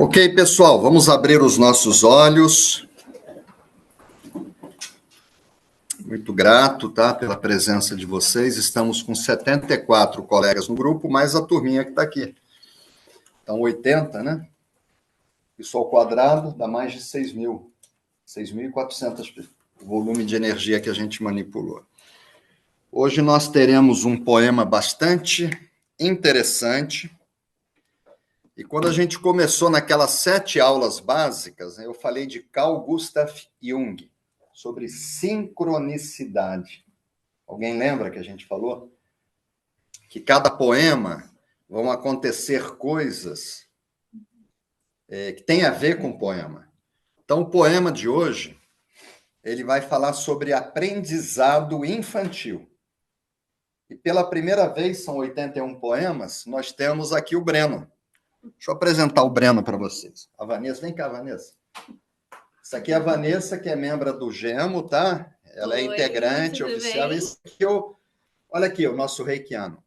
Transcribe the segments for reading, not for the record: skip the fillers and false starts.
Ok, pessoal, vamos abrir os nossos olhos. Muito grato, tá, pela presença de vocês. Estamos com 74 colegas no grupo, mais a turminha que está aqui. Então, 80, né? Isso ao quadrado dá mais de 6.400 o volume de energia que a gente manipulou. Hoje nós teremos um poema bastante interessante. E quando a gente começou naquelas 7 aulas básicas, eu falei de Carl Gustav Jung, sobre sincronicidade. Alguém lembra que a gente falou? Que cada poema vão acontecer coisas que têm a ver com o poema. Então, o poema de hoje, ele vai falar sobre aprendizado infantil. E pela primeira vez, são 81 poemas, nós temos aqui o Breno. Deixa eu apresentar o Breno para vocês. A Vanessa, vem cá, Vanessa. Essa aqui é a Vanessa, que é membro do GEMO, tá? Ela é integrante oficial. Esse aqui olha aqui, o nosso reikiano.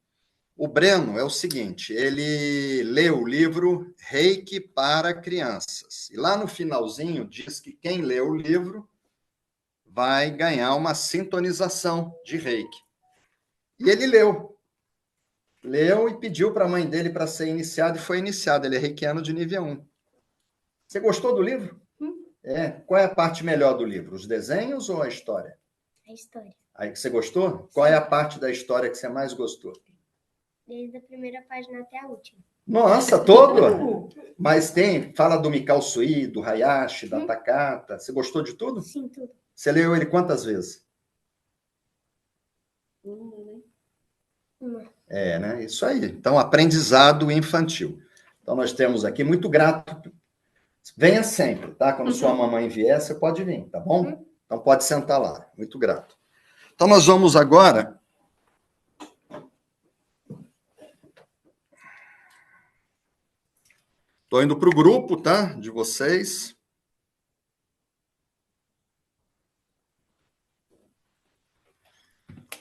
O Breno é o seguinte, ele leu o livro Reiki para Crianças. E lá no finalzinho diz que quem lê o livro vai ganhar uma sintonização de Reiki. E ele leu e pediu para a mãe dele para ser iniciado, e foi iniciado. Ele é reikiano de nível 1. Você gostou do livro? Qual é a parte melhor do livro? Os desenhos ou a história? A história. Aí que você gostou? Qual é a parte da história que você mais gostou? Desde a primeira página até a última. Nossa, todo? Mas fala do Mikao Sui, do Hayashi, da Takata. Você gostou de tudo? Sim, tudo. Você leu ele quantas vezes? Uma. Né? Isso aí. Então, aprendizado infantil. Então, nós temos aqui, muito grato. Venha sempre, tá? Quando sua mamãe vier, você pode vir, tá bom? Então, pode sentar lá. Muito grato. Então, nós vamos agora... Estou indo para o grupo, tá? De vocês.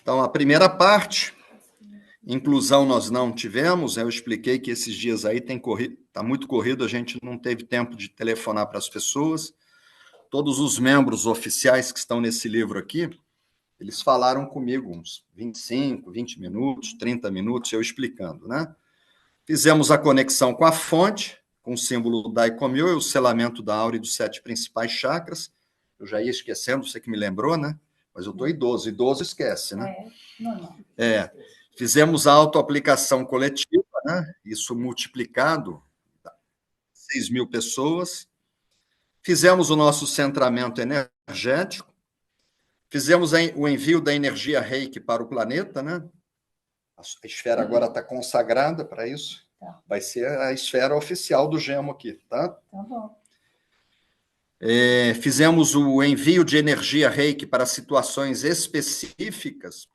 Então, a primeira parte, inclusão nós não tivemos. Eu expliquei que esses dias aí está muito corrido, a gente não teve tempo de telefonar para as pessoas. Todos os membros oficiais que estão nesse livro aqui, eles falaram comigo uns 25, 20 minutos, 30 minutos, eu explicando, né? Fizemos a conexão com a fonte, com o símbolo Daikomyo e o selamento da aura e dos 7 principais chakras. Eu já ia esquecendo, você que me lembrou, né? Mas eu estou idoso. Idoso esquece, né? Normal. Fizemos a autoaplicação coletiva, né? Isso multiplicado, 6.000 pessoas. Fizemos o nosso centramento energético. Fizemos o envio da energia Reiki para o planeta, né? A esfera agora está consagrada para isso. Tá. Vai ser a esfera oficial do GEMO aqui, tá? Tá bom. Fizemos o envio de energia Reiki para situações específicas.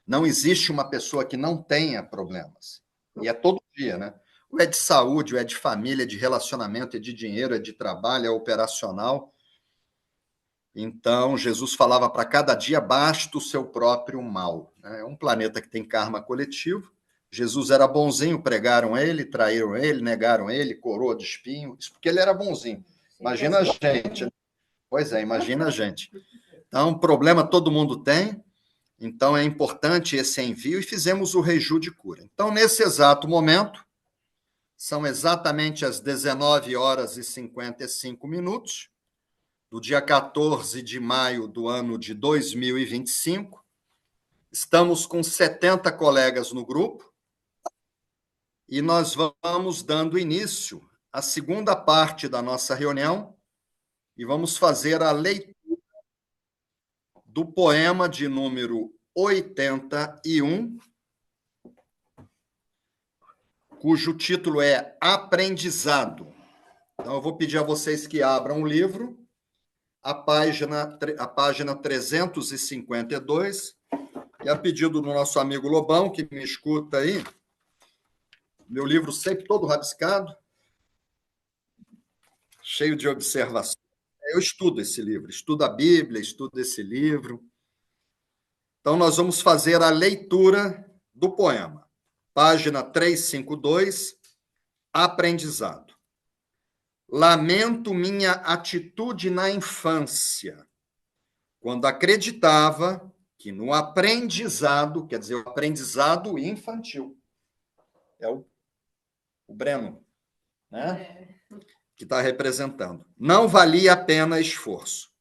Não existe uma pessoa que não tenha problemas. E é todo dia, né? Ou é de saúde, ou é de família, é de relacionamento, é de dinheiro, é de trabalho, é operacional. Então, Jesus falava para cada dia, basta o seu próprio mal. É um planeta que tem karma coletivo. Jesus era bonzinho, pregaram ele, traíram ele, negaram ele, coroa de espinho. Isso porque ele era bonzinho. Imagina a gente. Pois é, imagina a gente. Então, problema todo mundo tem. Então, é importante esse envio e fizemos o reju de cura. Então, nesse exato momento, são exatamente as 19h55, do dia 14 de maio do ano de 2025. Estamos com 70 colegas no grupo e nós vamos dando início à segunda parte da nossa reunião e vamos fazer a leitura do poema de número 81, cujo título é Aprendizado. Então, eu vou pedir a vocês que abram o livro, a página 352, e a pedido do nosso amigo Lobão, que me escuta aí, meu livro sempre todo rabiscado, cheio de observações. Eu estudo esse livro, estudo a Bíblia, estudo esse livro. Então, nós vamos fazer a leitura do poema. Página 352, Aprendizado. lamento minha atitude na infância, quando acreditava que no aprendizado, quer dizer, o aprendizado infantil, é o Breno, né? Que está representando. Não valia a pena esforço.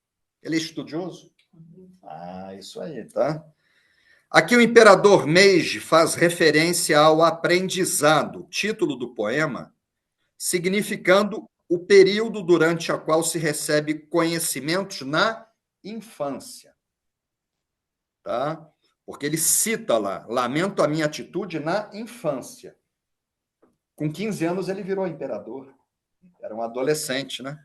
Ele é estudioso? Ah, isso aí, tá? Aqui o imperador Meiji faz referência ao aprendizado, título do poema, significando o período durante o qual se recebe conhecimentos na infância. Tá? Porque ele cita lá, lamento a minha atitude na infância. Com 15 anos ele virou imperador. Era um adolescente, né?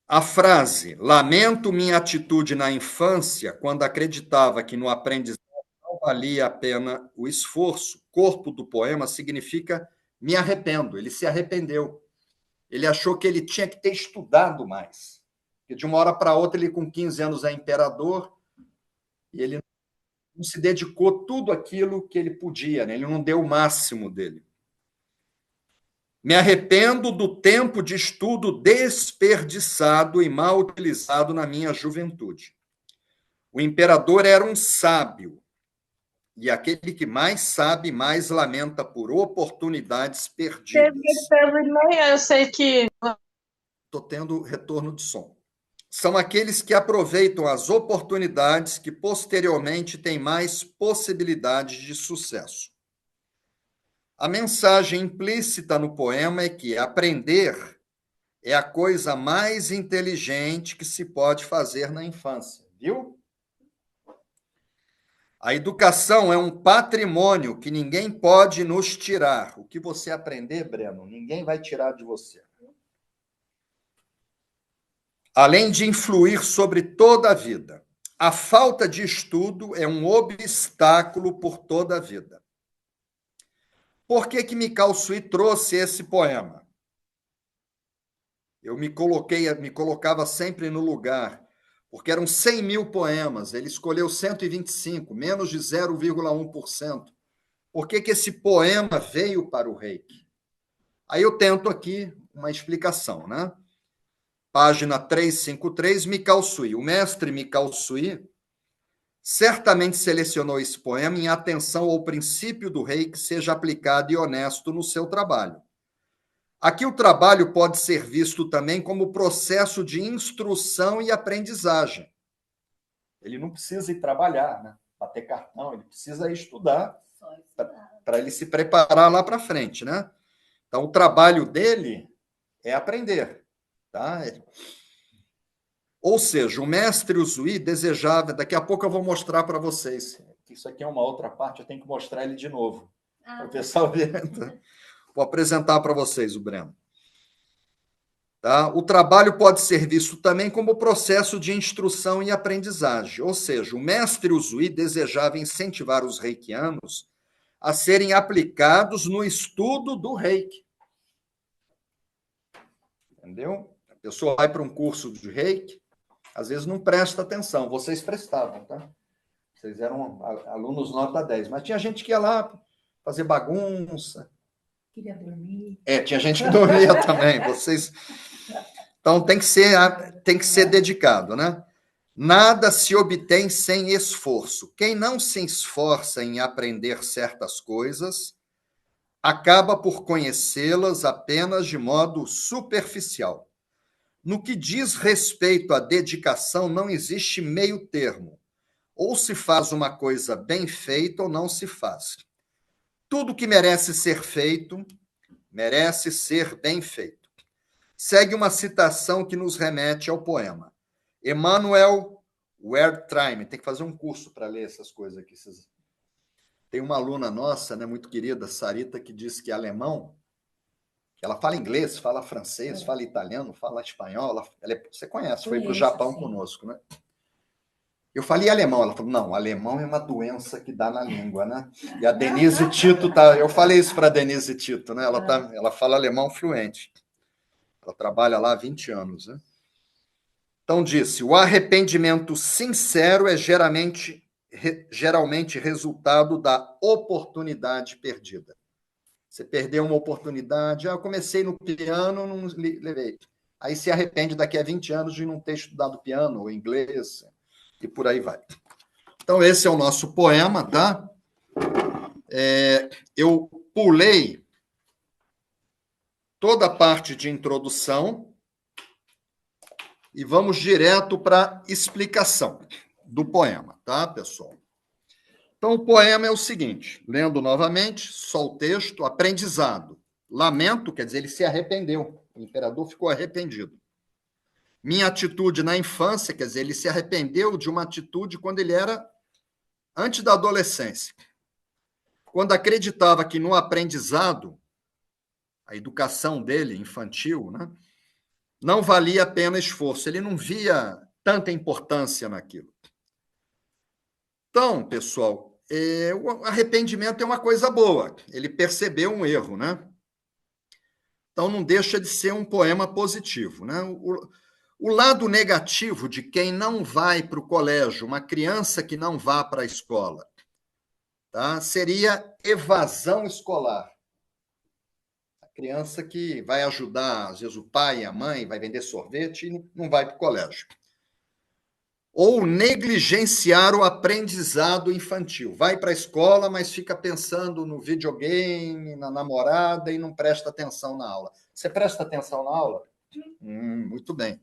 A frase, lamento minha atitude na infância, quando acreditava que no aprendizado não valia a pena o esforço, corpo do poema significa me arrependo. Ele se arrependeu. Ele achou que ele tinha que ter estudado mais. Porque de uma hora para outra, ele com 15 anos é imperador e ele não se dedicou tudo aquilo que ele podia, né? Ele não deu o máximo dele. Me arrependo do tempo de estudo desperdiçado e mal utilizado na minha juventude. O imperador era um sábio, e aquele que mais sabe, mais lamenta por oportunidades perdidas. Eu sei que... Estou tendo retorno de som. São aqueles que aproveitam as oportunidades que posteriormente têm mais possibilidades de sucesso. A mensagem implícita no poema é que aprender é a coisa mais inteligente que se pode fazer na infância, viu? A educação é um patrimônio que ninguém pode nos tirar. O que você aprender, Breno, ninguém vai tirar de você. Além de influir sobre toda a vida, a falta de estudo é um obstáculo por toda a vida. Por que Mikao Sui trouxe esse poema? Eu me colocava sempre no lugar, porque eram 100 mil poemas, ele escolheu 125, menos de 0,1%. Por que esse poema veio para o Reiki? Aí eu tento aqui uma explicação, né? Página 353, Mikao Sui. O mestre Mikao Sui certamente selecionou esse poema em atenção ao princípio do Reiki seja aplicado e honesto no seu trabalho. Aqui o trabalho pode ser visto também como processo de instrução e aprendizagem. Ele não precisa ir trabalhar, né? Bater cartão, ele precisa estudar para ele se preparar lá para frente, né? Então, o trabalho dele é aprender, tá? Ou seja, o mestre Usui desejava... Daqui a pouco eu vou mostrar para vocês. Isso aqui é uma outra parte, eu tenho que mostrar ele de novo. Para o pessoal ver. Vou apresentar para vocês o Breno. Tá? O trabalho pode ser visto também como processo de instrução e aprendizagem. Ou seja, o mestre Usui desejava incentivar os reikianos a serem aplicados no estudo do Reiki. Entendeu? A pessoa vai para um curso de Reiki, às vezes não presta atenção. Vocês prestavam, tá? Vocês eram alunos nota 10, mas tinha gente que ia lá fazer bagunça. Queria dormir. Tinha gente que dormia também. Vocês... Então, tem que ser dedicado, né? Nada se obtém sem esforço. Quem não se esforça em aprender certas coisas acaba por conhecê-las apenas de modo superficial. No que diz respeito à dedicação, não existe meio termo. Ou se faz uma coisa bem feita ou não se faz. Tudo que merece ser feito, merece ser bem feito. Segue uma citação que nos remete ao poema. Emmanuel Wertheim, tem que fazer um curso para ler essas coisas aqui. Tem uma aluna nossa, né, muito querida, Sarita, que diz que é alemão, que ela fala inglês, fala francês, fala italiano, fala espanhol. Você conhece, foi para o Japão conosco, né? Eu falei alemão, ela falou, não, alemão é uma doença que dá na língua, né? E a Denise Tito tá, eu falei isso para a Denise Tito, né? Ela fala alemão fluente. Ela trabalha lá há 20 anos, né? Então disse, o arrependimento sincero é geralmente resultado da oportunidade perdida. Você perdeu uma oportunidade. Eu comecei no piano, não levei. Aí se arrepende daqui a 20 anos de não ter estudado piano ou inglês, e por aí vai. Então, esse é o nosso poema, tá? Eu pulei toda a parte de introdução e vamos direto para a explicação do poema, tá, pessoal? Então, o poema é o seguinte, lendo novamente, só o texto, aprendizado. Lamento, quer dizer, ele se arrependeu. O imperador ficou arrependido. Minha atitude na infância, quer dizer, ele se arrependeu de uma atitude quando ele era antes da adolescência. Quando acreditava que no aprendizado, a educação dele, infantil, né, não valia a pena esforço. Ele não via tanta importância naquilo. Então, pessoal, o arrependimento é uma coisa boa. Ele percebeu um erro, né? Então, não deixa de ser um poema positivo, né? O lado negativo de quem não vai para o colégio, uma criança que não vá para a escola, tá? Seria evasão escolar. A criança que vai ajudar, às vezes, o pai e a mãe, vai vender sorvete e não vai para o colégio. Ou negligenciar o aprendizado infantil. Vai para a escola, mas fica pensando no videogame, na namorada e não presta atenção na aula. Você presta atenção na aula? Muito bem.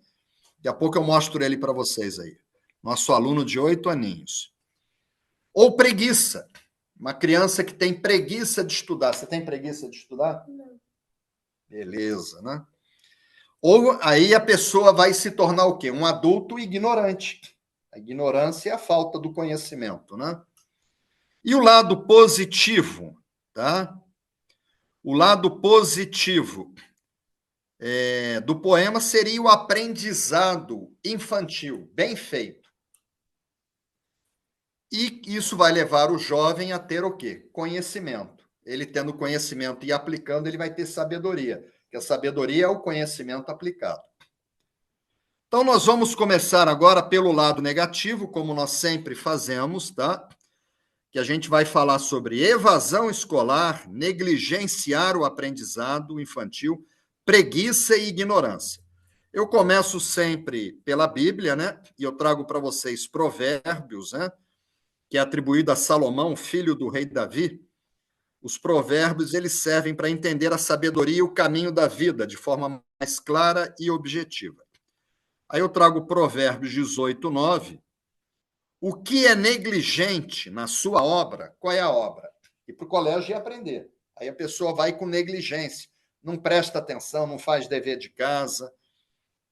Daqui a pouco eu mostro ele para vocês aí. Nosso aluno de 8 aninhos. Ou preguiça. Uma criança que tem preguiça de estudar. Você tem preguiça de estudar? Não. Beleza, né? Ou aí a pessoa vai se tornar o quê? Um adulto ignorante. A ignorância é a falta do conhecimento, né? E o lado positivo, tá? O lado positivo do poema seria o aprendizado infantil, bem feito. E isso vai levar o jovem a ter o quê? Conhecimento. Ele tendo conhecimento e aplicando, ele vai ter sabedoria, porque a sabedoria é o conhecimento aplicado. Então, nós vamos começar agora pelo lado negativo, como nós sempre fazemos, tá? Que a gente vai falar sobre evasão escolar, negligenciar o aprendizado infantil, preguiça e ignorância. Eu começo sempre pela Bíblia, né? E eu trago para vocês Provérbios, né? Que é atribuído a Salomão, filho do rei Davi. Os provérbios, eles servem para entender a sabedoria e o caminho da vida de forma mais clara e objetiva. Aí eu trago Provérbios 18, 9. O que é negligente na sua obra? Qual é a obra? Ir para o colégio e aprender. Aí a pessoa vai com negligência, não presta atenção, não faz dever de casa.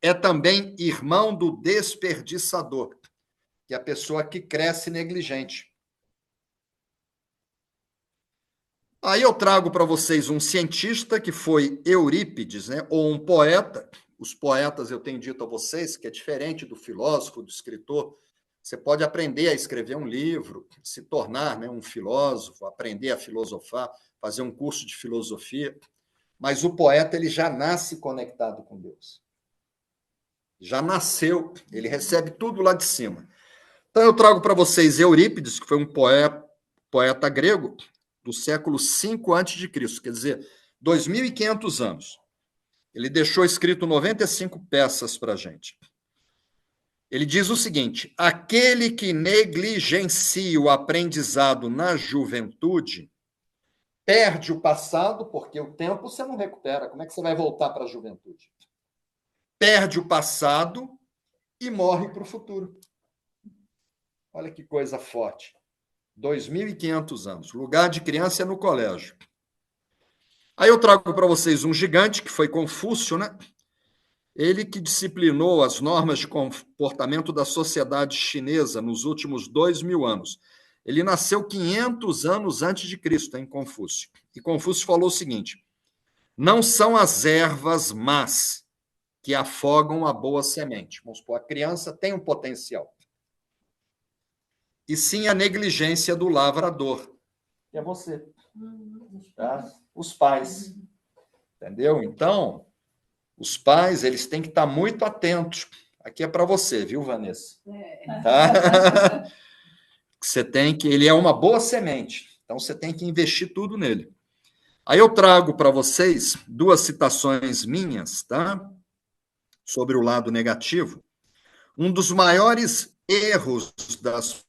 É também irmão do desperdiçador, que é a pessoa que cresce negligente. Aí eu trago para vocês um cientista que foi Eurípides, né, ou um poeta. Os poetas, eu tenho dito a vocês, que é diferente do filósofo, do escritor. Você pode aprender a escrever um livro, se tornar, né, um filósofo, aprender a filosofar, fazer um curso de filosofia, mas o poeta ele já nasce conectado com Deus. Já nasceu, ele recebe tudo lá de cima. Então eu trago para vocês Eurípides, que foi um poeta grego do século V a.C., quer dizer, 2.500 anos. Ele deixou escrito 95 peças para a gente. Ele diz o seguinte: aquele que negligencia o aprendizado na juventude perde o passado, porque o tempo você não recupera. Como é que você vai voltar para a juventude? Perde o passado e morre para o futuro. Olha que coisa forte. 2.500 anos. Lugar de criança é no colégio. Aí eu trago para vocês um gigante, que foi Confúcio, né? Ele que disciplinou as normas de comportamento da sociedade chinesa nos últimos 2.000 anos. Ele nasceu 500 anos antes de Cristo, em Confúcio. E Confúcio falou o seguinte: não são as ervas más que afogam a boa semente. Vamos supor, a criança tem um potencial. E sim a negligência do lavrador, que é você. Tá? Os pais. Entendeu? Então, os pais, eles têm que estar muito atentos. Aqui é para você, viu, Vanessa? Tá? Você tem que... Ele é uma boa semente, então você tem que investir tudo nele. Aí eu trago para vocês duas citações minhas, tá? Sobre o lado negativo. Um dos maiores erros das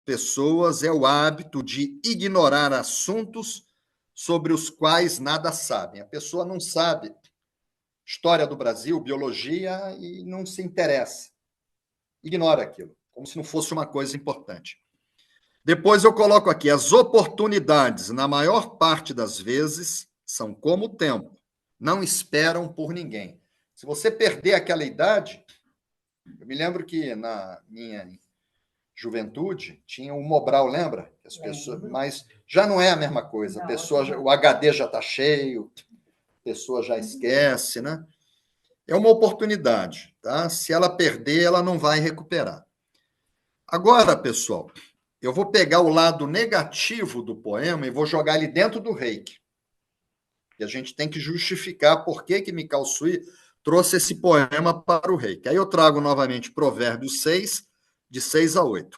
pessoas é o hábito de ignorar assuntos sobre os quais nada sabem. A pessoa não sabe história do Brasil, biologia, e não se interessa. Ignora aquilo, como se não fosse uma coisa importante. Depois eu coloco aqui, as oportunidades, na maior parte das vezes, são como o tempo, não esperam por ninguém. Se você perder aquela idade, eu me lembro que na minha juventude tinha o Mobral, lembra? As pessoas, mas já não é a mesma coisa. A pessoa, o HD já está cheio, a pessoa já esquece, né? É uma oportunidade, tá? Se ela perder, ela não vai recuperar. Agora, pessoal, eu vou pegar o lado negativo do poema e vou jogar ele dentro do Reiki. E a gente tem que justificar por que Mikao Sui trouxe esse poema para o Reiki. Aí eu trago novamente Provérbios 6, de 6 a 8.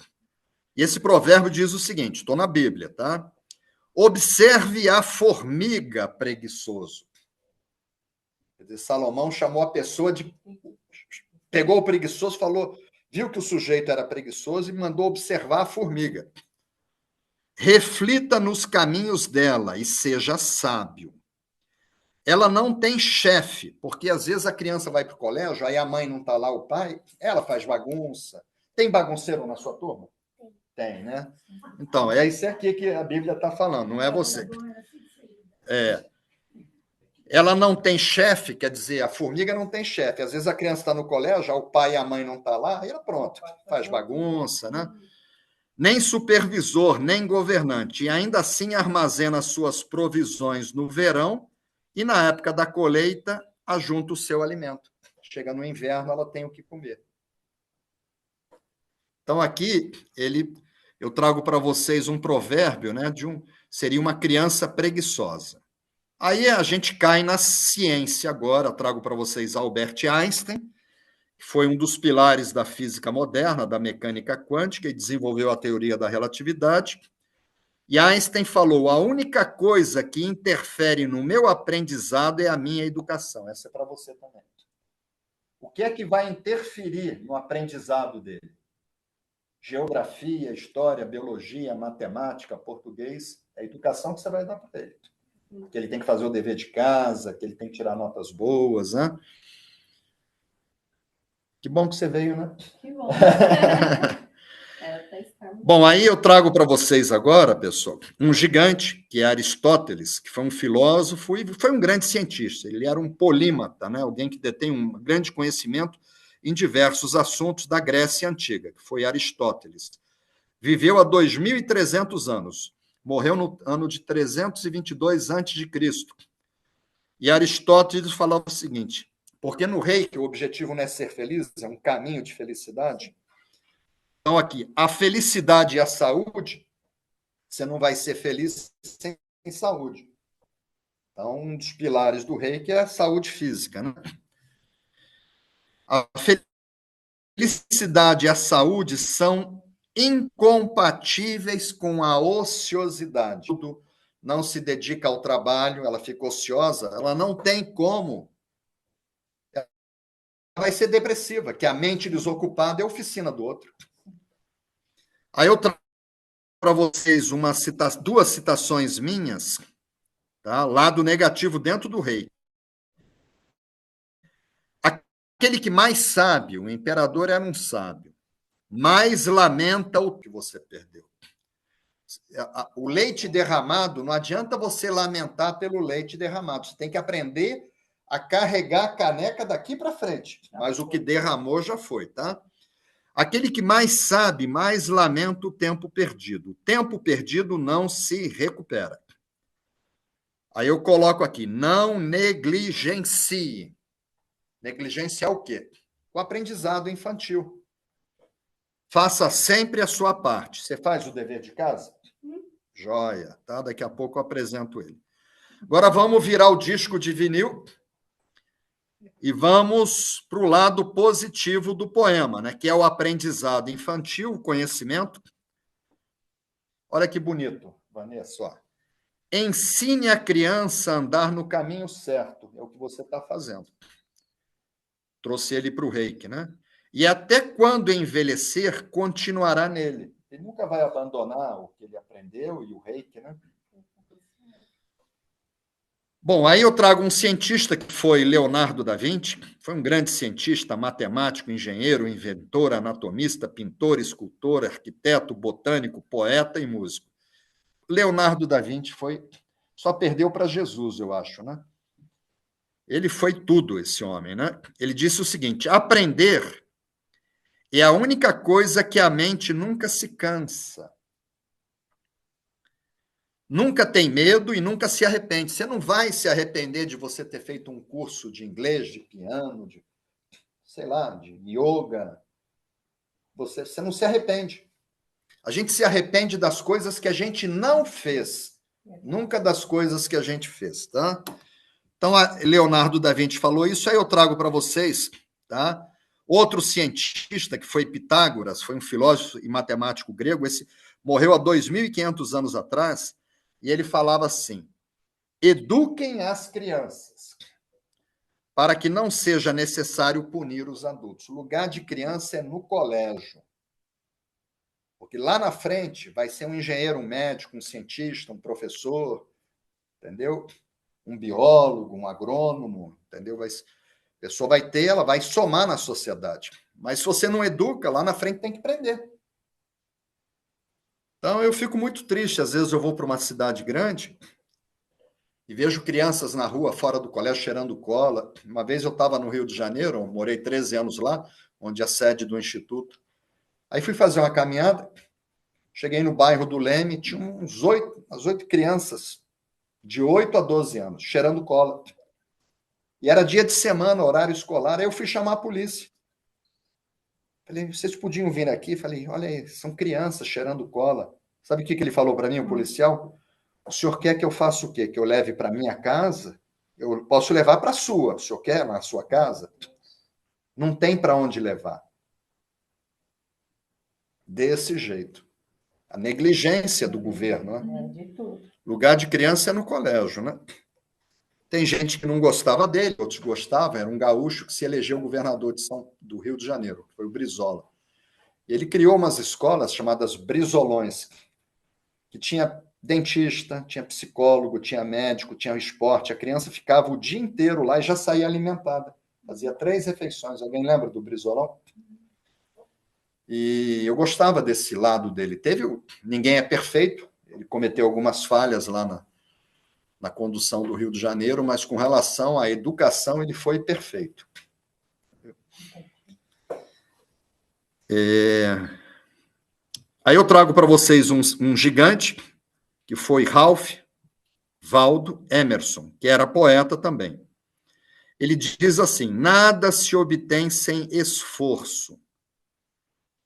E esse provérbio diz o seguinte, estou na Bíblia, tá? Observe a formiga, preguiçoso. Quer dizer, Salomão chamou a pessoa de... Pegou o preguiçoso, falou... Viu que o sujeito era preguiçoso e mandou observar a formiga. Reflita nos caminhos dela e seja sábio. Ela não tem chefe, porque às vezes a criança vai para o colégio, aí a mãe não está lá, o pai, ela faz bagunça. Tem bagunceiro na sua turma? Tem, né? Então, é isso aqui que a Bíblia está falando, não é você. Ela não tem chefe, quer dizer, a formiga não tem chefe. Às vezes a criança está no colégio, o pai e a mãe não estão lá, aí ela pronto, faz bagunça, né? Nem supervisor, nem governante, e ainda assim armazena suas provisões no verão e na época da colheita ajunta o seu alimento. Chega no inverno, ela tem o que comer. Então aqui eu trago para vocês um provérbio, né, seria uma criança preguiçosa. Aí a gente cai na ciência agora, trago para vocês Albert Einstein, que foi um dos pilares da física moderna, da mecânica quântica, e desenvolveu a teoria da relatividade. E Einstein falou, a única coisa que interfere no meu aprendizado é a minha educação. Essa é para você também. O que é que vai interferir no aprendizado dele? Geografia, história, biologia, matemática, português, é a educação que você vai dar para ele. Que ele tem que fazer o dever de casa, que ele tem que tirar notas boas, né? Que bom que você veio, né? Que bom. Bom, aí eu trago para vocês agora, pessoal, um gigante, que é Aristóteles, que foi um filósofo e foi um grande cientista. Ele era um polímata, né? Alguém que detém um grande conhecimento em diversos assuntos da Grécia Antiga, que foi Aristóteles. Viveu há 2.300 anos. Morreu no ano de 322 a.C. E Aristóteles falava o seguinte, porque no Reiki o objetivo não é ser feliz, é um caminho de felicidade. Então, aqui, a felicidade e a saúde, você não vai ser feliz sem saúde. Então, um dos pilares do Reiki é a saúde física, né? A felicidade e a saúde são incompatíveis com a ociosidade. Não se dedica ao trabalho, ela fica ociosa, ela não tem como. Ela vai ser depressiva, que a mente desocupada é a oficina do outro. Aí eu trago para vocês duas citações minhas, tá? Lado negativo dentro do rei. Aquele que mais sabe, o imperador era um sábio, mais lamenta o que você perdeu. O leite derramado, não adianta você lamentar pelo leite derramado, você tem que aprender a carregar a caneca daqui para frente, mas o que derramou já foi, tá? Aquele que mais sabe, mais lamenta o tempo perdido. O tempo perdido não se recupera. Aí eu coloco aqui, não negligencie. Negligenciar o quê? O aprendizado infantil. Faça sempre a sua parte. Você faz o dever de casa? Joia, tá? Daqui a pouco eu apresento ele. Agora vamos virar o disco de vinil e vamos para o lado positivo do poema, né? Que é o aprendizado infantil, o conhecimento. Olha que bonito, Vanessa. Ó. ensine a criança a andar no caminho certo. É o que você está fazendo. Trouxe ele para o reiki, né? E até quando envelhecer, continuará nele. Ele nunca vai abandonar o que ele aprendeu e o reiki, né? Bom, aí eu trago um cientista que foi Leonardo da Vinci, foi um grande cientista, matemático, engenheiro, inventor, anatomista, pintor, escultor, arquiteto, botânico, poeta e músico. Leonardo da Vinci só perdeu para Jesus, eu acho, né? Ele foi tudo, esse homem, né? Ele disse o seguinte: aprender é a única coisa que a mente nunca se cansa. Nunca tem medo e nunca se arrepende. Você não vai se arrepender de você ter feito um curso de inglês, de piano, de, sei lá, de yoga. Você não se arrepende. A gente se arrepende das coisas que a gente não fez, nunca das coisas que a gente fez, tá? Então, Leonardo da Vinci falou isso, aí eu trago para vocês, tá? Outro cientista, que foi Pitágoras, foi um filósofo e matemático grego, esse morreu há 2.500 anos atrás, e ele falava assim: eduquem as crianças, para que não seja necessário punir os adultos. O lugar de criança é no colégio. Porque lá na frente vai ser um engenheiro, um médico, um cientista, um professor, entendeu? Um biólogo, um agrônomo, entendeu? A pessoa vai ter, ela vai somar na sociedade. Mas se você não educa, lá na frente tem que prender. Então, eu fico muito triste. Às vezes eu vou para uma cidade grande e vejo crianças na rua, fora do colégio, cheirando cola. Uma vez eu estava no Rio de Janeiro, morei 13 anos lá, onde é a sede do Instituto. Aí fui fazer uma caminhada, cheguei no bairro do Leme, tinha umas 8 crianças, de 8 a 12 anos, cheirando cola. E era dia de semana, horário escolar, aí eu fui chamar a polícia. Falei, vocês podiam vir aqui? Falei, olha aí, são crianças cheirando cola. Sabe o que ele falou para mim, o policial? O senhor quer que eu faça o quê? Que eu leve para minha casa? Eu posso levar para a sua. O senhor quer na sua casa? Não tem para onde levar. Desse jeito. A negligência do governo, né? De tudo. Lugar de criança é no colégio, né? Tem gente que não gostava dele, outros gostavam. Era um gaúcho que se elegeu governador do Rio de Janeiro, foi o Brizola. Ele criou umas escolas chamadas Brizolões, que tinha dentista, tinha psicólogo, tinha médico, tinha esporte. A criança ficava o dia inteiro lá e já saía alimentada. Fazia 3 refeições. Alguém lembra do Brizolão? E eu gostava desse lado dele. Ninguém é perfeito, ele cometeu algumas falhas lá na condução do Rio de Janeiro, mas com relação à educação, ele foi perfeito. Aí eu trago para vocês um gigante, que foi Ralph Waldo Emerson, que era poeta também. Ele diz assim: nada se obtém sem esforço.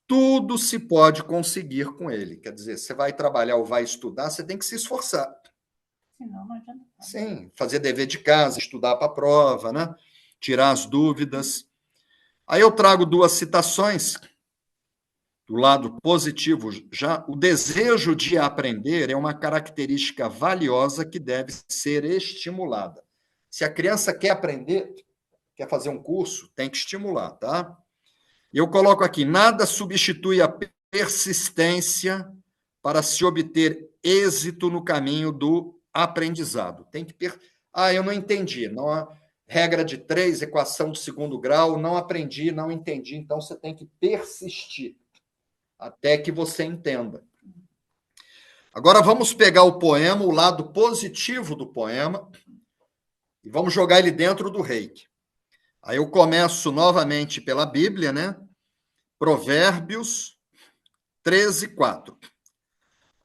Tudo se pode conseguir com ele. Quer dizer, você vai trabalhar ou vai estudar, você tem que se esforçar. Senão não adianta. Sim, fazer dever de casa, estudar para a prova, né? Tirar as dúvidas. Aí eu trago 2 citações do lado positivo. Já o desejo de aprender é uma característica valiosa que deve ser estimulada. Se a criança quer aprender, quer fazer um curso, tem que estimular, tá? E eu coloco aqui: nada substitui a persistência para se obter êxito no caminho do aprendizado. Tem que eu não entendi. Não, regra de 3, equação de 2º grau, não aprendi, não entendi. Então, você tem que persistir até que você entenda. Agora, vamos pegar o poema, o lado positivo do poema, e vamos jogar ele dentro do reiki. Aí eu começo novamente pela Bíblia, né? Provérbios 13:4.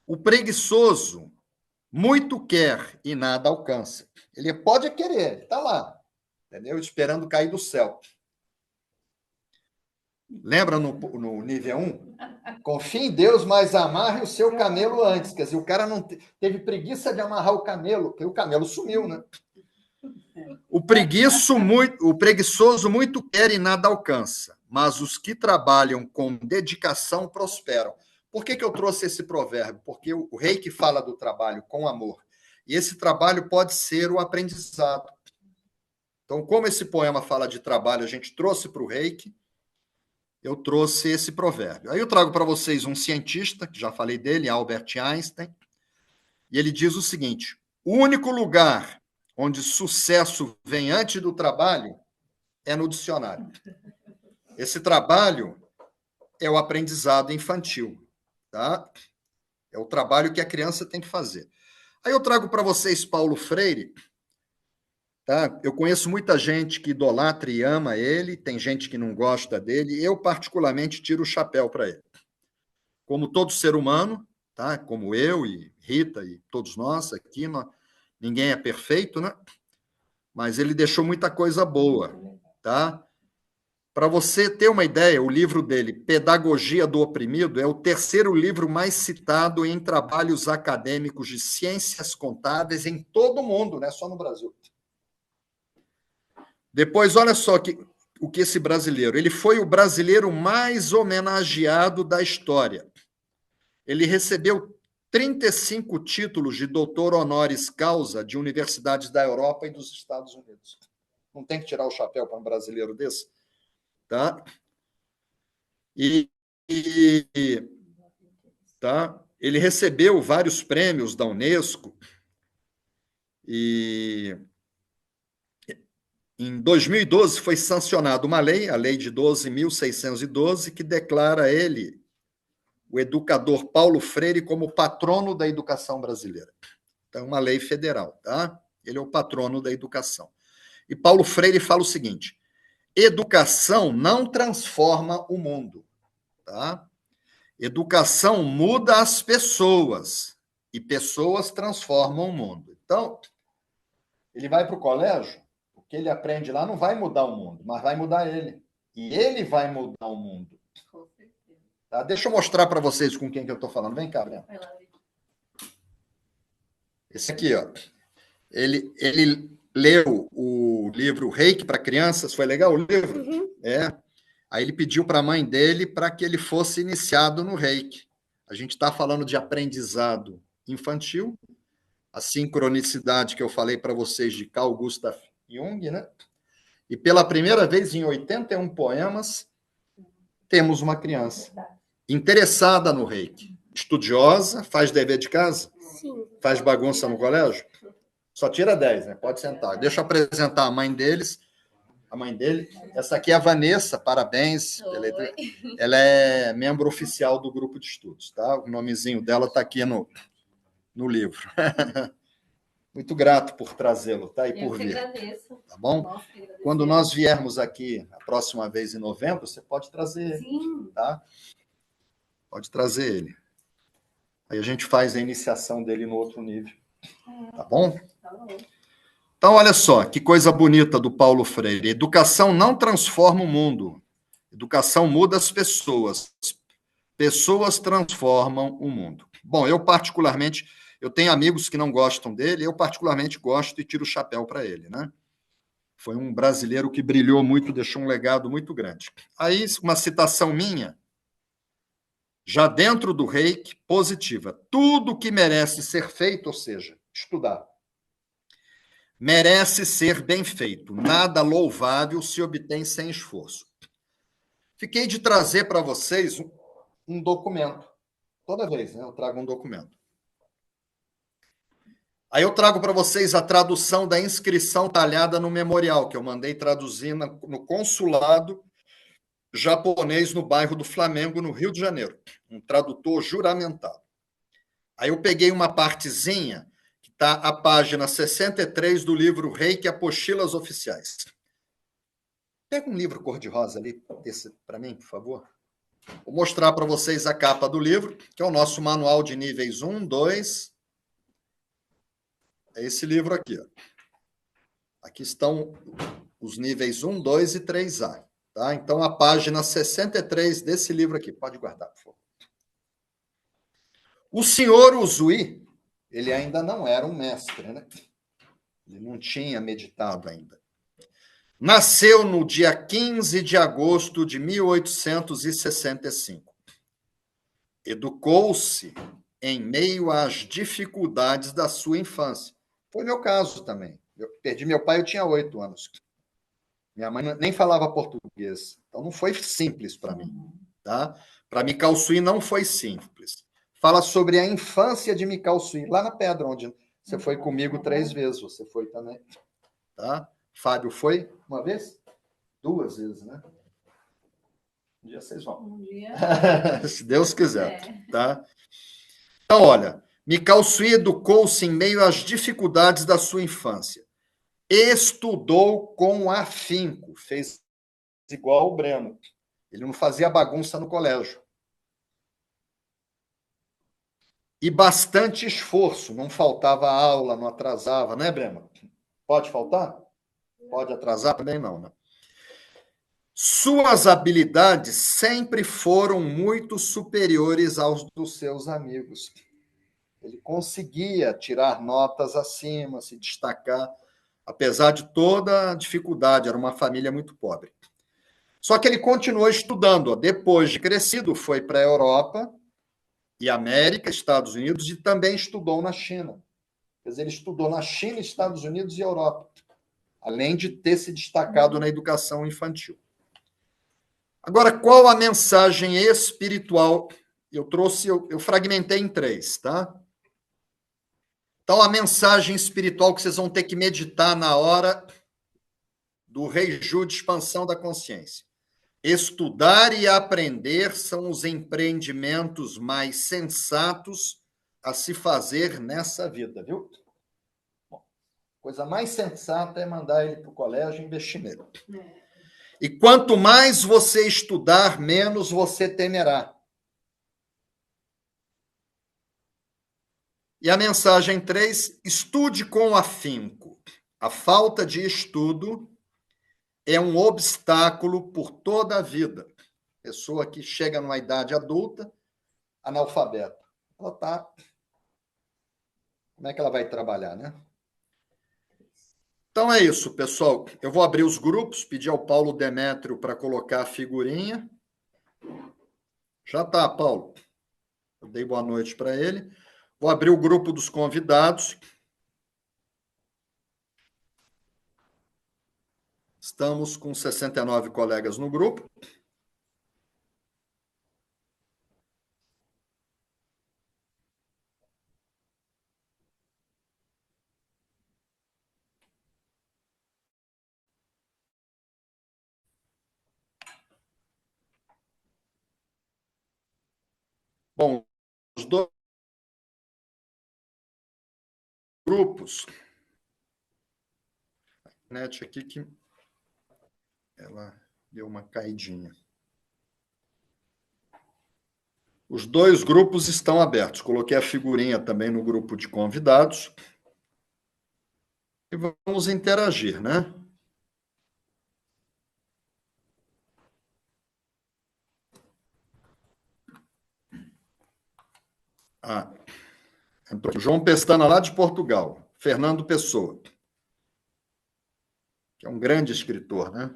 O preguiçoso muito quer e nada alcança. Ele pode querer, ele está lá, entendeu? Esperando cair do céu. Lembra no nível 1? Confie em Deus, mas amarre o seu camelo antes. Quer dizer, o cara não teve preguiça de amarrar o camelo, porque o camelo sumiu, né? O preguiçoso muito quer e nada alcança, mas os que trabalham com dedicação prosperam. Por que eu trouxe esse provérbio? Porque o rei que fala do trabalho com amor E esse trabalho pode ser o aprendizado. Então, como esse poema fala de trabalho, a gente trouxe para o Reiki, eu trouxe esse provérbio. Aí eu trago para vocês um cientista, que já falei dele, Albert Einstein, e ele diz o seguinte: o único lugar onde sucesso vem antes do trabalho é no dicionário. Esse trabalho é o aprendizado infantil, tá? É o trabalho que a criança tem que fazer. Aí eu trago para vocês Paulo Freire, tá? Eu conheço muita gente que idolatra e ama ele, tem gente que não gosta dele, eu particularmente tiro o chapéu para ele. Como todo ser humano, tá? Como eu e Rita e todos nós aqui, ninguém é perfeito, né? Mas ele deixou muita coisa boa, tá? Para você ter uma ideia, o livro dele, Pedagogia do Oprimido, é o terceiro livro mais citado em trabalhos acadêmicos de ciências contábeis em todo o mundo, não é só no Brasil. Depois, olha só o que esse brasileiro... Ele foi o brasileiro mais homenageado da história. Ele recebeu 35 títulos de doutor honoris causa de universidades da Europa e dos Estados Unidos. Não tem que tirar o chapéu para um brasileiro desse? Tá? Tá? Ele recebeu vários prêmios da Unesco e em 2012 foi sancionada uma lei, a Lei de 12.612, que declara ele, o educador Paulo Freire, como patrono da educação brasileira. Então, uma lei federal, tá? Ele é o patrono da educação. E Paulo Freire fala o seguinte: educação não transforma o mundo, tá? Educação muda as pessoas e pessoas transformam o mundo. Então, ele vai para o colégio, o que ele aprende lá não vai mudar o mundo, mas vai mudar ele. E ele vai mudar o mundo. Com certeza. Tá? Deixa eu mostrar para vocês com quem que eu estou falando. Vem cá, Breno. Esse aqui, ó. Ele leu o livro Reiki para crianças. Foi legal o livro? Uhum. É. Aí ele pediu para a mãe dele para que ele fosse iniciado no Reiki. A gente está falando de aprendizado infantil, a sincronicidade que eu falei para vocês de Carl Gustav Jung, né? E pela primeira vez em 81 poemas, temos uma criança interessada no Reiki, estudiosa, faz dever de casa, Sim. faz bagunça no colégio, só tira 10, né? Pode sentar. Deixa eu apresentar a mãe deles. A mãe dele. Essa aqui é a Vanessa, parabéns. Ela é membro oficial do grupo de estudos, tá? O nomezinho dela está aqui no livro. Muito grato por trazê-lo, tá? E por vir. Agradeço. Tá bom? Quando nós viermos aqui a próxima vez em novembro, você pode trazer ele. Sim. Tá? Pode trazer ele. Aí a gente faz a iniciação dele no outro nível. Tá bom? Tá bom. Então, olha só, que coisa bonita do Paulo Freire. Educação não transforma o mundo. Educação muda as pessoas. Pessoas transformam o mundo. Bom, eu tenho amigos que não gostam dele, eu particularmente gosto e tiro o chapéu para ele, né? Foi um brasileiro que brilhou muito, deixou um legado muito grande. Aí, uma citação minha, já dentro do Reiki, positiva. Tudo que merece ser feito, ou seja, estudar, merece ser bem feito. Nada louvável se obtém sem esforço. Fiquei de trazer para vocês um documento. Toda vez, né, eu trago um documento. Aí eu trago para vocês a tradução da inscrição talhada no memorial, que eu mandei traduzir no consulado japonês no bairro do Flamengo, no Rio de Janeiro. Um tradutor juramentado. Aí eu peguei uma partezinha que está a página 63 do livro Reiki Apostilas Oficiais. Pega um livro cor-de-rosa ali, desse para mim, por favor. Vou mostrar para vocês a capa do livro, que é o nosso manual de níveis 1, 2. É esse livro aqui. Ó. Aqui estão os níveis 1, 2 e 3A. Tá? Então, a página 63 desse livro aqui. Pode guardar, por favor. O senhor Uzui, ele ainda não era um mestre, né? Ele não tinha meditado ainda. Nasceu no dia 15 de agosto de 1865. Educou-se em meio às dificuldades da sua infância. Foi meu caso também. Eu perdi meu pai, eu tinha 8 anos. Minha mãe nem falava português. Então, não foi simples para mim. Tá? Para Mikau Sui não foi simples. Fala sobre a infância de Mikau Sui, lá na Pedra, onde você foi comigo 3 vezes. Você foi também. Tá? Fábio foi uma vez? 2 vezes, né? Um dia vocês vão. Um dia. Se Deus quiser. Tá? Então, olha, Mikau Sui educou-se em meio às dificuldades da sua infância. Estudou com afinco, fez igual o Breno. Ele não fazia bagunça no colégio. E bastante esforço, não faltava aula, não atrasava, né, Breno? Pode faltar? Pode atrasar também não, né? Suas habilidades sempre foram muito superiores aos dos seus amigos. Ele conseguia tirar notas acima, se destacar, apesar de toda a dificuldade, era uma família muito pobre. Só que ele continuou estudando. Depois de crescido, foi para a Europa e América, Estados Unidos, e também estudou na China. Quer dizer, ele estudou na China, Estados Unidos e Europa, além de ter se destacado na educação infantil. Agora, qual a mensagem espiritual? Eu fragmentei em 3, tá? Então, a mensagem espiritual que vocês vão ter que meditar na hora do Reiju de expansão da consciência. Estudar e aprender são os empreendimentos mais sensatos a se fazer nessa vida, viu? Bom, coisa mais sensata é mandar ele para o colégio e investir nele. E quanto mais você estudar, menos você temerá. E a mensagem 3, estude com afinco. A falta de estudo é um obstáculo por toda a vida. Pessoa que chega numa idade adulta, analfabeta. Ela está... Como é que ela vai trabalhar, né? Então é isso, pessoal. Eu vou abrir os grupos, pedir ao Paulo Demétrio para colocar a figurinha. Já está, Paulo. Eu dei boa noite para ele. Vou abrir o grupo dos convidados. Estamos com 69 colegas no grupo. Bom, os 2 grupos. A internet aqui que ela deu uma caidinha. Os 2 grupos estão abertos. Coloquei a figurinha também no grupo de convidados. E vamos interagir, né? Entrou aqui. João Pestana, lá de Portugal. Fernando Pessoa, que é um grande escritor, né?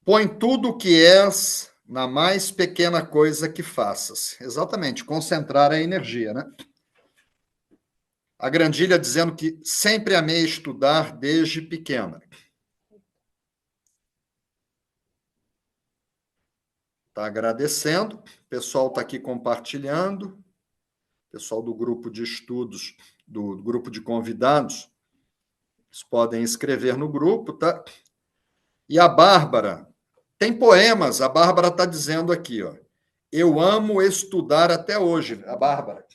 Põe tudo o que és na mais pequena coisa que faças. Exatamente, concentrar a energia, né? A Grandilha dizendo que sempre amei estudar desde pequena. Está agradecendo. O pessoal está aqui compartilhando. O pessoal do grupo de estudos, do grupo de convidados, eles podem escrever no grupo, tá? E a Bárbara, tem poemas, a Bárbara está dizendo aqui, ó. Eu amo estudar até hoje, a Bárbara.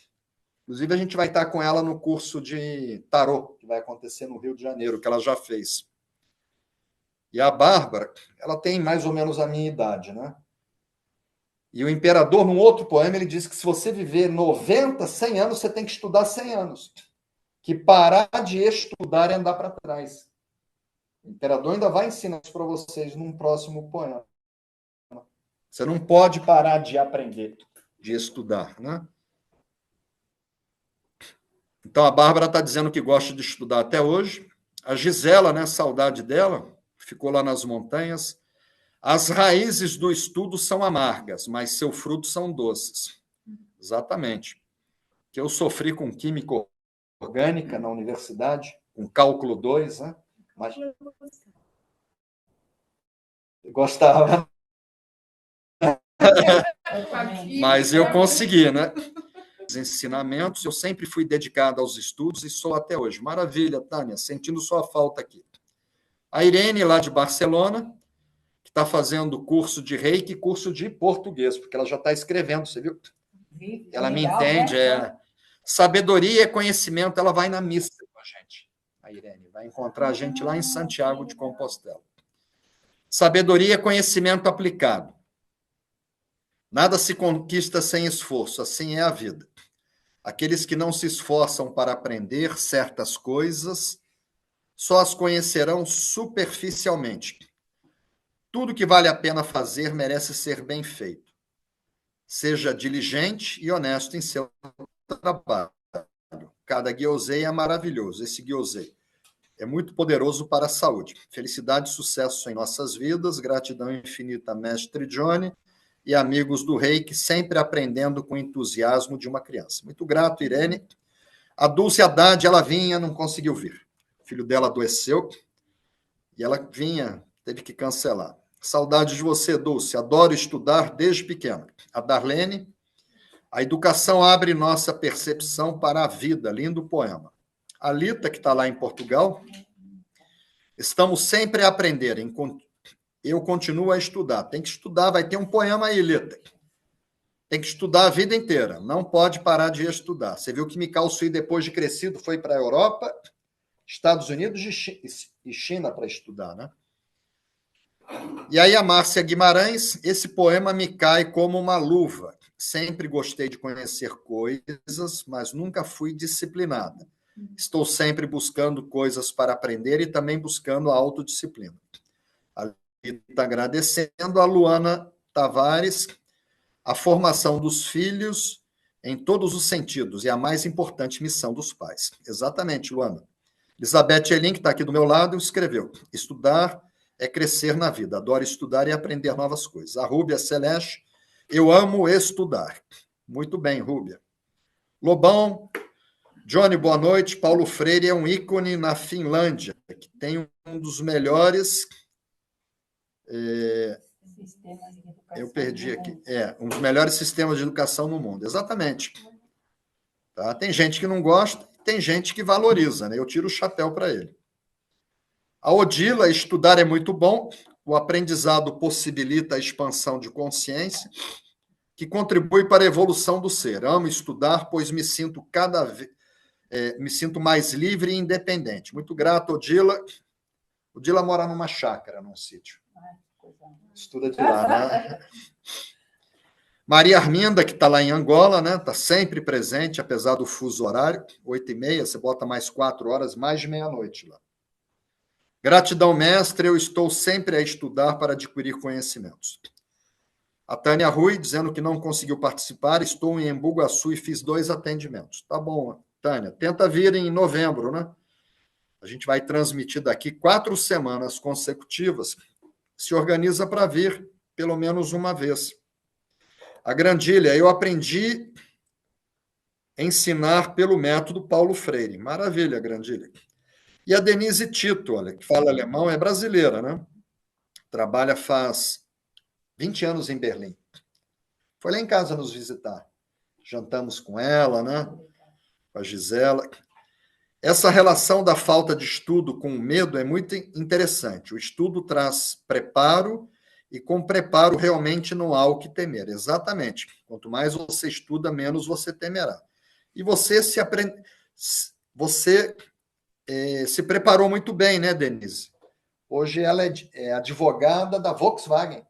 Inclusive, a gente vai estar com ela no curso de tarô, que vai acontecer no Rio de Janeiro, que ela já fez. E a Bárbara, ela tem mais ou menos a minha idade, né? E o imperador, num outro poema, ele diz que se você viver 90, 100 anos, você tem que estudar 100 anos. Que parar de estudar é andar para trás. O imperador ainda vai ensinar isso para vocês num próximo poema. Você não pode parar de aprender, de estudar, né? Então, a Bárbara está dizendo que gosta de estudar até hoje. A Gisela, né, saudade dela, ficou lá nas montanhas. As raízes do estudo são amargas, mas seus frutos são doces. Exatamente. Que eu sofri com química orgânica na universidade, com cálculo 2, né? Mas gostava. Mas eu consegui, né? Os ensinamentos, eu sempre fui dedicado aos estudos e sou até hoje. Maravilha, Tânia, sentindo sua falta aqui. A Irene, lá de Barcelona, que está fazendo curso de reiki e curso de português, porque ela já está escrevendo, você viu? Ela me entende. Sabedoria e conhecimento, ela vai na missa com a gente. A Irene vai encontrar a gente lá em Santiago de Compostela. Sabedoria e conhecimento aplicado. Nada se conquista sem esforço, assim é a vida. Aqueles que não se esforçam para aprender certas coisas só as conhecerão superficialmente. Tudo que vale a pena fazer merece ser bem feito. Seja diligente e honesto em seu trabalho. Cada guiosei é maravilhoso. Esse guiosei é muito poderoso para a saúde. Felicidade e sucesso em nossas vidas. Gratidão infinita, Mestre Johnny e amigos do Reiki, sempre aprendendo com o entusiasmo de uma criança. Muito grato, Irene. A Dulce Haddad, ela vinha, não conseguiu vir. O filho dela adoeceu e ela vinha, teve que cancelar. Saudade de você, Dulce. Adoro estudar desde pequena. A Darlene, a educação abre nossa percepção para a vida. Lindo poema. A Lita, que está lá em Portugal, estamos sempre a aprender. Eu continuo a estudar. Tem que estudar, vai ter um poema aí, Lita. Tem que estudar a vida inteira. Não pode parar de estudar. Você viu que Mikao Sui, depois de crescido, foi para a Europa, Estados Unidos e China para estudar, né? E aí a Márcia Guimarães, esse poema me cai como uma luva. Sempre gostei de conhecer coisas, mas nunca fui disciplinada. Estou sempre buscando coisas para aprender e também buscando a autodisciplina. Ali está agradecendo a Luana Tavares, a formação dos filhos em todos os sentidos e a mais importante missão dos pais. Exatamente, Luana. Elizabeth Elin, que está aqui do meu lado, escreveu: estudar é crescer na vida. Adoro estudar e aprender novas coisas. A Rúbia Celeste, eu amo estudar. Muito bem, Rúbia. Lobão, Johnny, boa noite. Paulo Freire é um ícone na Finlândia, que tem um dos melhores... eu perdi aqui. Um dos melhores sistemas de educação no mundo. Exatamente. Tá? Tem gente que não gosta, tem gente que valoriza, né? Eu tiro o chapéu para ele. A Odila, estudar é muito bom. O aprendizado possibilita a expansão de consciência, que contribui para a evolução do ser. Amo estudar, pois me sinto me sinto mais livre e independente. Muito grato, Odila. Odila mora numa chácara, num sítio. Estuda de lá, né? Maria Arminda, que está lá em Angola, né? Está sempre presente, apesar do fuso horário. 8h30, você bota mais 4 horas, mais de meia-noite lá. Gratidão, mestre, eu estou sempre a estudar para adquirir conhecimentos. A Tânia Rui, dizendo que não conseguiu participar, estou em Embu Guaçu e fiz 2 atendimentos. Tá bom, Tânia, tenta vir em novembro, né? A gente vai transmitir daqui 4 semanas consecutivas, se organiza para vir pelo menos uma vez. A Grandilha, eu aprendi a ensinar pelo método Paulo Freire. Maravilha, Grandilha. E a Denise Tito, olha, que fala alemão, é brasileira, né? Trabalha faz 20 anos em Berlim. Foi lá em casa nos visitar. Jantamos com ela, né? Com a Gisela. Essa relação da falta de estudo com o medo é muito interessante. O estudo traz preparo e com preparo realmente não há o que temer. Exatamente. Quanto mais você estuda, menos você temerá. E você se preparou muito bem, né, Denise? Hoje ela é advogada da Volkswagen,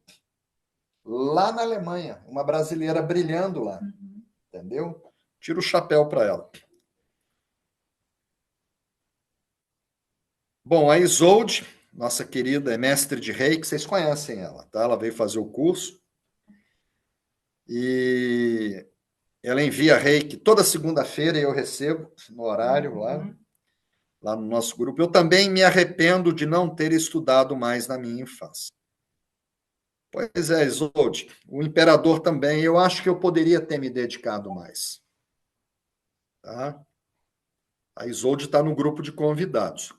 lá na Alemanha. Uma brasileira brilhando lá. Entendeu? Tira o chapéu para ela. Bom, a Isolde, nossa querida, é mestre de reiki, vocês conhecem ela, tá? Ela veio fazer o curso e ela envia reiki toda segunda-feira e eu recebo no horário lá no nosso grupo. Eu também me arrependo de não ter estudado mais na minha infância. Pois é, Isolde, o imperador também, eu acho que eu poderia ter me dedicado mais. Tá? A Isolde está no grupo de convidados.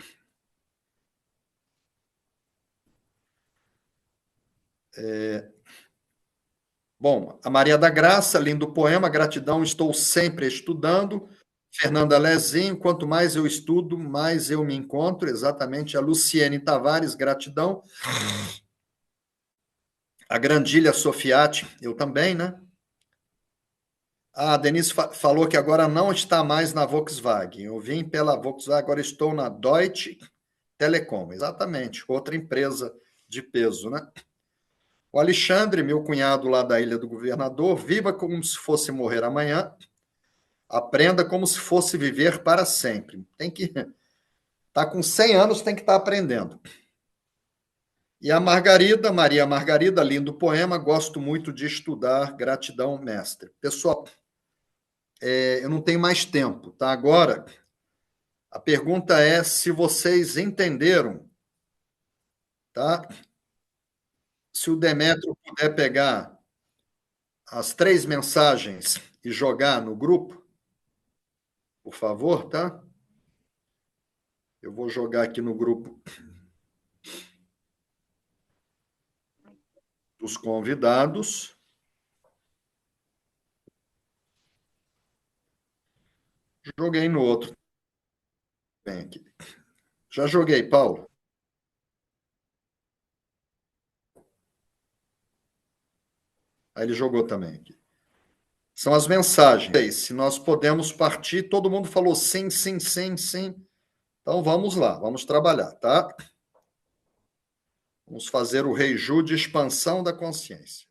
Bom, a Maria da Graça, lindo poema, gratidão, estou sempre estudando. Fernanda Lezinho, quanto mais eu estudo, mais eu me encontro. Exatamente. A Luciene Tavares, gratidão. A Grandília Sofiati, eu também, né? A Denise falou que agora não está mais na Volkswagen. Eu vim pela Volkswagen, agora estou na Deutsche Telekom. Exatamente, outra empresa de peso, né? O Alexandre, meu cunhado lá da Ilha do Governador, viva como se fosse morrer amanhã, aprenda como se fosse viver para sempre. Tem que tá com 100 anos, tem que estar aprendendo. E a Margarida, Maria Margarida, lindo poema, gosto muito de estudar, gratidão, mestre. Pessoal, eu não tenho mais tempo, tá? Agora, a pergunta é se vocês entenderam, tá? Se o Demétrio puder pegar as 3 mensagens e jogar no grupo, por favor, tá? Eu vou jogar aqui no grupo dos convidados. Joguei no outro. Bem aqui. Já joguei, Paulo. Aí ele jogou também aqui. São as mensagens. Se nós podemos partir, todo mundo falou sim, sim, sim, sim. Então vamos lá, vamos trabalhar, tá? Vamos fazer o reiju de expansão da consciência.